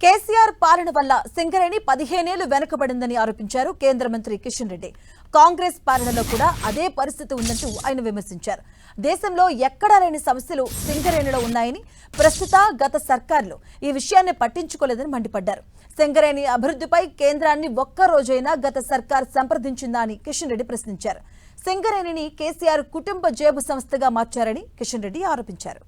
కేసీఆర్ పాలన వల్ల సింగరేణి 15 ఏళ్లు వెనుకబడిందని ఆరోపించారు కేంద్ర మంత్రి కిషన్ రెడ్డి. కాంగ్రెస్ పాలనలో కూడా అదే పరిస్థితి ఉందంటూ ఆయన విమర్శించారు. దేశంలో ఎక్కడా లేని సమస్యలు సింగరేణిలో ఉన్నాయని, ప్రస్తుత గత సర్కార్లు ఈ విషయాన్ని పట్టించుకోలేదని మండిపడ్డారు. సింగరేణి అభివృద్ధిపై కేంద్రాన్ని ఒక్క రోజైనా గత సర్కార్ సంప్రదించిందా అని కిషన్ రెడ్డి ప్రశ్నించారు. సింగరేణిని కేసీఆర్ కుటుంబ జేబు సంస్థగా మార్చారని కిషన్ రెడ్డి ఆరోపించారు.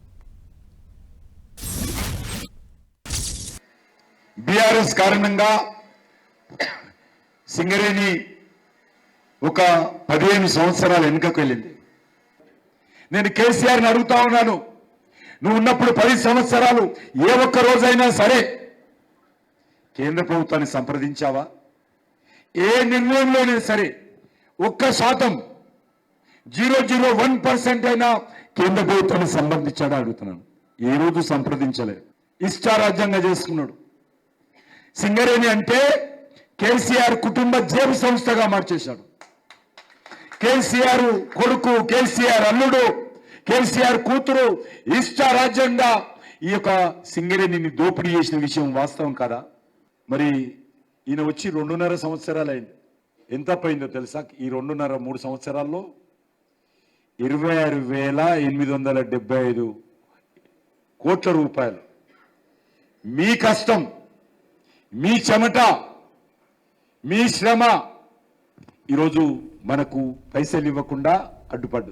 బీఆర్ఎస్ కారణంగా సింగరేణి ఒక 15 సంవత్సరాలు వెనుకకు వెళ్ళింది. నేను కేసీఆర్ని అడుగుతా ఉన్నాను, నువ్వు ఉన్నప్పుడు 10 సంవత్సరాలు ఏ ఒక్క రోజైనా సరే కేంద్ర ప్రభుత్వాన్ని సంప్రదించావా? ఏ నిర్ణయంలోనే సరే 1% 0.01% అయినా కేంద్ర ప్రభుత్వాన్ని సంబంధించాడా అడుగుతున్నాను. ఏ రోజు సంప్రదించలే, ఇష్టారాజ్యంగా చేసుకున్నాడు. సింగరేణి అంటే కేసీఆర్ కుటుంబ జేబు సంస్థగా మార్చేశాడు. కేసీఆర్ కొడుకు, కేసీఆర్ అల్లుడు, కేసీఆర్ కూతురు ఇష్టారాజ్యంగా ఈ యొక్క సింగరేణిని దోపిడీ చేసిన విషయం వాస్తవం కదా. మరి ఈయన వచ్చి 2.5 సంవత్సరాలు అయింది. ఎంత పోయిందో తెలుసా? ఈ 2.5-3 సంవత్సరాల్లో 26,875 కోట్ల రూపాయలు మీ కష్టం, మీ చెమట, మీ శ్రమ ఈరోజు మనకు పైసలు ఇవ్వకుండా అడ్డుపడ్డది.